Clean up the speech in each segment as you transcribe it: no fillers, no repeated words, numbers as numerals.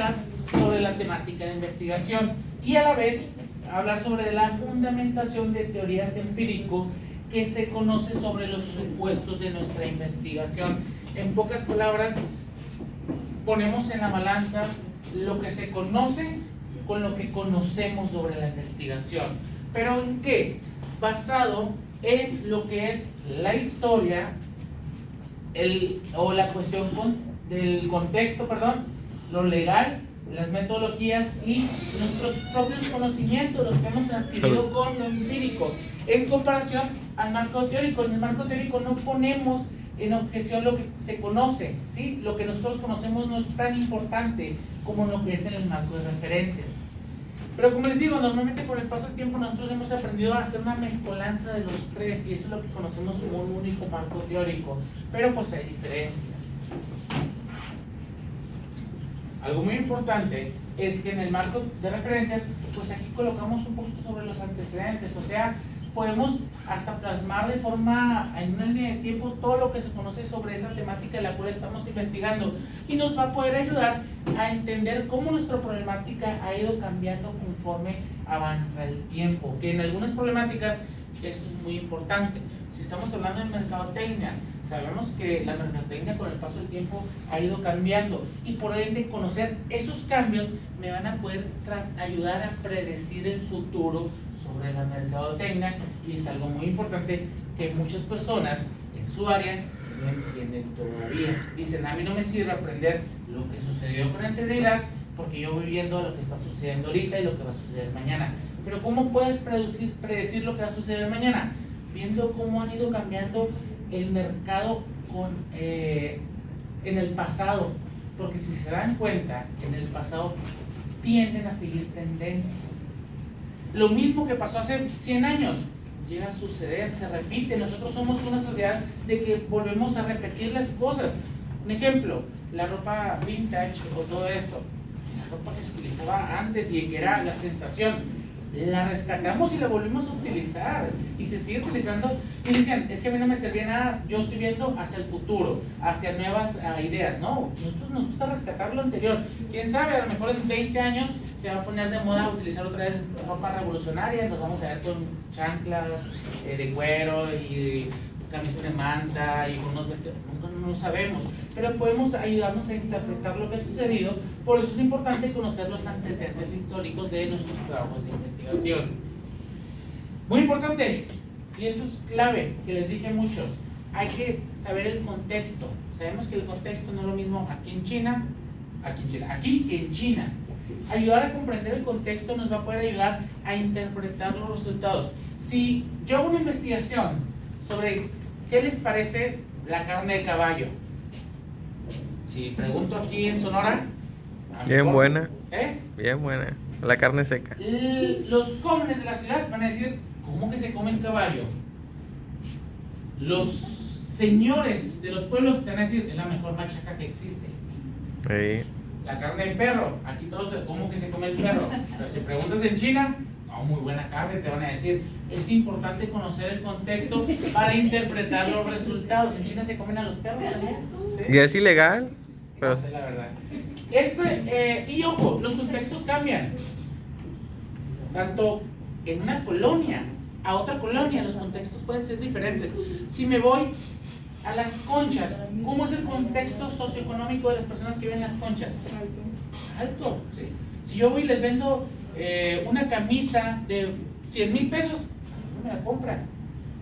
hablar sobre la temática de investigación y a la vez hablar sobre la fundamentación de teorías empíricas que se conoce sobre los supuestos de nuestra investigación. En pocas palabras, ponemos en la balanza lo que se conoce con lo que conocemos sobre la investigación. ¿Pero en qué? Basado en lo que es la historia o la cuestión del contexto, lo legal, las metodologías y nuestros propios conocimientos, los que hemos adquirido con lo empírico, en comparación al marco teórico. En el marco teórico no ponemos en objeción lo que se conoce, ¿sí? Lo que nosotros conocemos no es tan importante como lo que es en el marco de referencias. Pero como les digo, normalmente con el paso del tiempo nosotros hemos aprendido a hacer una mezcolanza de los tres y eso es lo que conocemos como un único marco teórico, pero pues hay diferencias. Algo muy importante es que en el marco de referencias, pues aquí colocamos un poquito sobre los antecedentes, o sea, podemos hasta plasmar de forma, en una línea de tiempo, todo lo que se conoce sobre esa temática en la cual estamos investigando y nos va a poder ayudar a entender cómo nuestra problemática ha ido cambiando conforme avanza el tiempo, que en algunas problemáticas esto es muy importante. Si estamos hablando de mercadotecnia, sabemos que la mercadotecnia con el paso del tiempo ha ido cambiando y por ende conocer esos cambios me van a poder ayudar a predecir el futuro sobre la mercadotecnia y es algo muy importante que muchas personas en su área no entienden todavía. Dicen, a mí no me sirve aprender lo que sucedió con anterioridad porque yo voy viendo lo que está sucediendo ahorita y lo que va a suceder mañana. Pero ¿cómo puedes predecir lo que va a suceder mañana? Viendo cómo han ido cambiando el mercado en el pasado, porque si se dan cuenta, en el pasado tienden a seguir tendencias. Lo mismo que pasó hace 100 años, llega a suceder, se repite. Nosotros somos una sociedad de que volvemos a repetir las cosas. Un ejemplo, la ropa vintage o todo esto, la ropa que se utilizaba antes y que era la sensación, la rescatamos y la volvimos a utilizar y se sigue utilizando y dicen, es que a mí no me servía nada, yo estoy viendo hacia el futuro, hacia nuevas ideas. No, nosotros nos gusta rescatar lo anterior. Quién sabe, a lo mejor en 20 años se va a poner de moda utilizar otra vez ropa revolucionaria, nos vamos a ver con chanclas de cuero y camisas de manta y unos vestidos, no sabemos, pero podemos ayudarnos a interpretar lo que ha sucedido. Por eso es importante conocer los antecedentes históricos de nuestros trabajos de investigación. Muy importante, y esto es clave, que les dije a muchos, hay que saber el contexto. Sabemos que el contexto no es lo mismo aquí que en China. Ayudar a comprender el contexto nos va a poder ayudar a interpretar los resultados. Si yo hago una investigación sobre qué les parece la carne de caballo, si pregunto aquí en Sonora, bien buena, ¿eh? Bien buena, la carne seca. Los jóvenes de la ciudad van a decir, ¿cómo que se come el caballo? Los señores de los pueblos te van a decir, es la mejor machaca que existe. Sí. La carne del perro, aquí todos, ¿cómo que se come el perro? Pero si preguntas en China, no, muy buena carne, te van a decir. Es importante conocer el contexto para interpretar los resultados. En China se comen a los perros también, ¿sí? Y es ilegal, pero No sé, la verdad. Y ojo, los contextos cambian. Tanto en una colonia a otra colonia, los contextos pueden ser diferentes. Si me voy a las conchas, ¿cómo es el contexto socioeconómico de las personas que viven en las conchas? Alto, ¿sí? Si yo voy y les vendo una camisa de 100,000 pesos, no me la compran.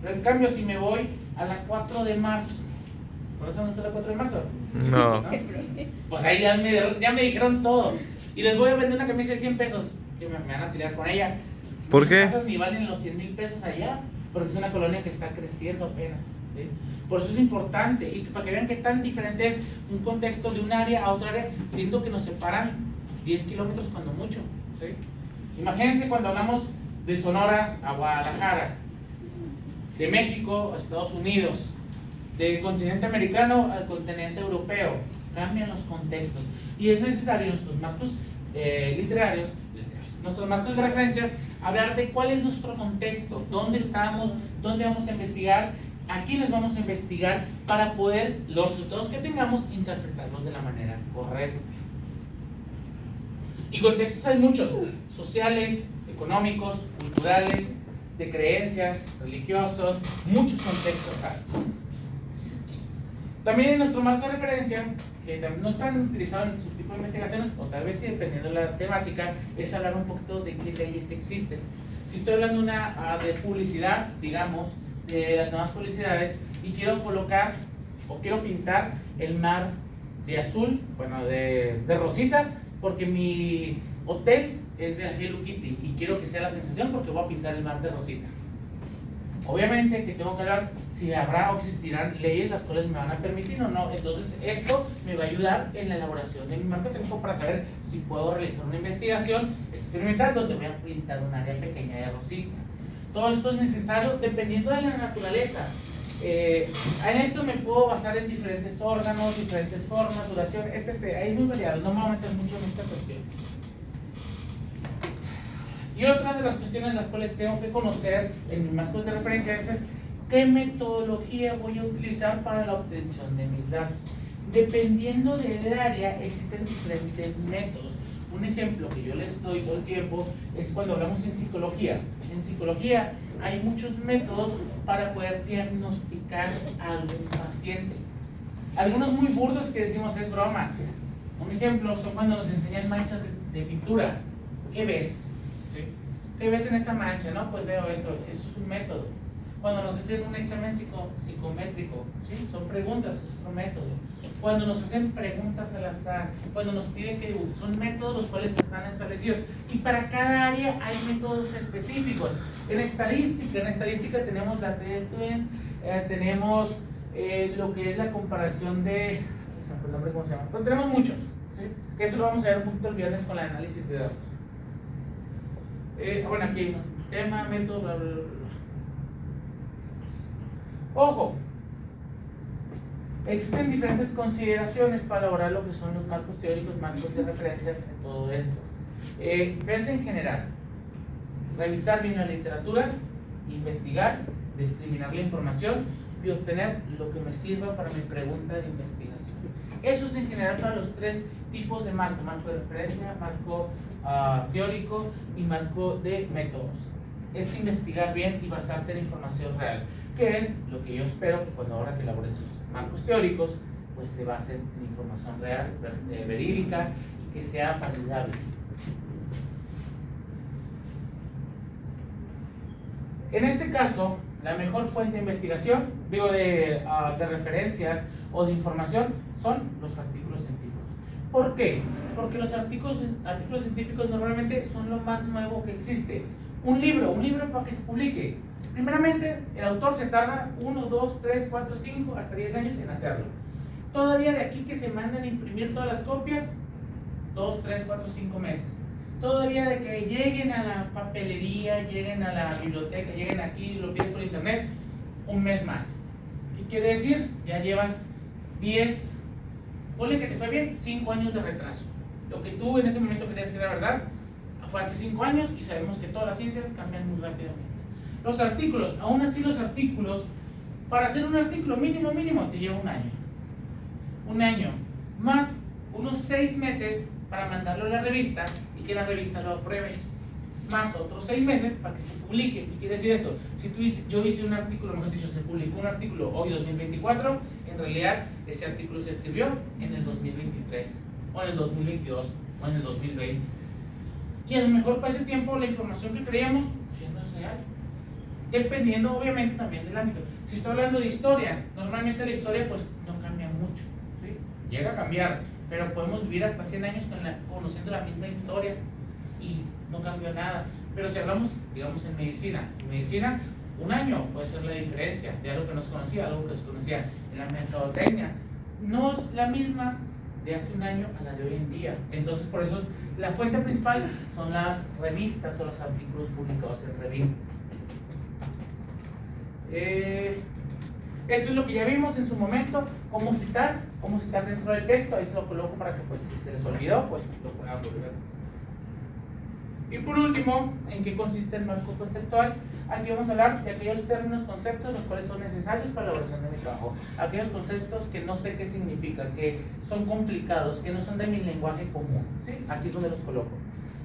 Pero en cambio, si me voy a la 4 de marzo, ¿conoces dónde está la 4 de marzo? no. Pues ahí ya me dijeron todo. Y les voy a vender una camisa de 100 pesos, que me van a tirar con ella. ¿Por qué? Las casas ni valen los 100,000 pesos allá, porque es una colonia que está creciendo apenas, ¿sí? Por eso es importante, y para que vean qué tan diferente es un contexto de un área a otra área, siendo que nos separan 10 kilómetros cuando mucho, ¿sí? Imagínense cuando hablamos de Sonora a Guadalajara, de México a Estados Unidos, del continente americano al continente europeo, cambian los contextos, y es necesario en nuestros marcos literarios, nuestros marcos de referencias, hablar de cuál es nuestro contexto, dónde estamos, dónde vamos a investigar, a quiénes vamos a investigar, para poder, los resultados que tengamos, interpretarlos de la manera correcta. Y contextos hay muchos, sociales, económicos, culturales, de creencias, religiosos, muchos contextos hay. También en nuestro marco de referencia, que también no están utilizados en su tipo de investigaciones, o tal vez sí, dependiendo de la temática, es hablar un poquito de qué leyes existen. Si estoy hablando de publicidad, digamos, de las nuevas publicidades, y quiero colocar o quiero pintar el mar de azul, bueno, de rosita, porque mi hotel es de Hello Kitty y quiero que sea la sensación porque voy a pintar el mar de rosita. Obviamente que tengo que hablar si habrá o existirán leyes las cuales me van a permitir o no. Entonces esto me va a ayudar en la elaboración de mi marco técnico para saber si puedo realizar una investigación experimental donde voy a pintar un área pequeña de rosita. Todo esto es necesario dependiendo de la naturaleza. En esto me puedo basar en diferentes órganos, diferentes formas, duración, etc. Hay muy variado, no me voy a meter mucho en esta cuestión. Y otra de las cuestiones las cuales tengo que conocer en mis marcos de referencia es qué metodología voy a utilizar para la obtención de mis datos. Dependiendo del área existen diferentes métodos. Un ejemplo que yo les doy todo el tiempo es cuando hablamos en psicología. En psicología hay muchos métodos para poder diagnosticar a algún paciente. Algunos muy burdos que decimos es broma. Un ejemplo son cuando nos enseñan manchas de pintura. ¿Qué ves? ¿Sí? ¿Qué ves en esta mancha? No, pues veo esto. Eso es un método. Cuando nos hacen un examen psicométrico, ¿sí? Son preguntas, es otro método. Cuando nos hacen preguntas al azar, cuando nos piden que dibujemos, son métodos los cuales están establecidos. Y para cada área hay métodos específicos. En estadística tenemos la T-Student, tenemos lo que es la comparación de... el nombre, ¿cómo se llama? Pero tenemos muchos, ¿sí? Que eso lo vamos a ver un poquito el viernes con el análisis de datos. Bueno, aquí hay un tema, método, bla, bla, bla, bla. Ojo, existen diferentes consideraciones para elaborar lo que son los marcos teóricos, marcos de referencias en todo esto. Pero es en general, revisar bien la literatura, investigar, discriminar la información y obtener lo que me sirva para mi pregunta de investigación. Eso es en general para los tres tipos de marco: marco de referencia, marco teórico y marco de métodos. Es investigar bien y basarte en la información real, que es lo que yo espero que cuando ahora que elaboren sus marcos teóricos, pues se basen en información real, verídica y que sea validable. En este caso, la mejor fuente de investigación, de referencias o de información, son los artículos científicos. ¿Por qué? Porque los artículos científicos normalmente son lo más nuevo que existe. Un libro para que se publique. Primeramente, el autor se tarda 1, 2, 3, 4, 5, hasta 10 años en hacerlo. Todavía de aquí que se mandan a imprimir todas las copias, 2, 3, 4, 5 meses. Todavía de que lleguen a la papelería, lleguen a la biblioteca, lleguen aquí, lo pides por internet, un mes más. ¿Qué quiere decir? Ya llevas 10, ponle que te fue bien, 5 años de retraso. Lo que tú en ese momento creías que era verdad, fue hace 5 años y sabemos que todas las ciencias cambian muy rápidamente. Los artículos, aún así los artículos, para hacer un artículo mínimo te lleva un año. Un año, más unos 6 meses para mandarlo a la revista y que la revista lo apruebe. Más otros 6 meses para que se publique. ¿Qué quiere decir esto? Si yo hice un artículo, mejor dicho, se publicó un artículo hoy 2024, en realidad ese artículo se escribió en el 2023, o en el 2022, o en el 2020. Y a lo mejor para ese tiempo la información que creíamos ya no es real. Dependiendo obviamente también del ámbito. Si estoy hablando de historia, normalmente la historia pues no cambia mucho, ¿sí? Llega a cambiar, pero podemos vivir hasta 100 años conociendo la misma historia y no cambió nada. Pero si hablamos, digamos, en medicina, un año puede ser la diferencia de algo que no se conocía, algo que se conocía en la mercadotecnia. No es la misma de hace un año a la de hoy en día. Entonces, por eso la fuente principal son las revistas o los artículos publicados en revistas. Esto es lo que ya vimos en su momento, cómo citar dentro del texto. Ahí se lo coloco para que pues si se les olvidó pues lo puedan volver. Y por último, ¿en qué consiste el marco conceptual? Aquí vamos a hablar de aquellos términos, conceptos, los cuales son necesarios para la elaboración de mi trabajo. Aquellos conceptos que no sé qué significan, que son complicados, que no son de mi lenguaje común. ¿Sí? Aquí es donde los coloco.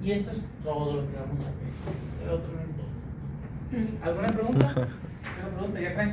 Y eso es todo lo que vamos a ver. El otro no importa. ¿Alguna pregunta? ¿Alguna pregunta? ¿Ya traen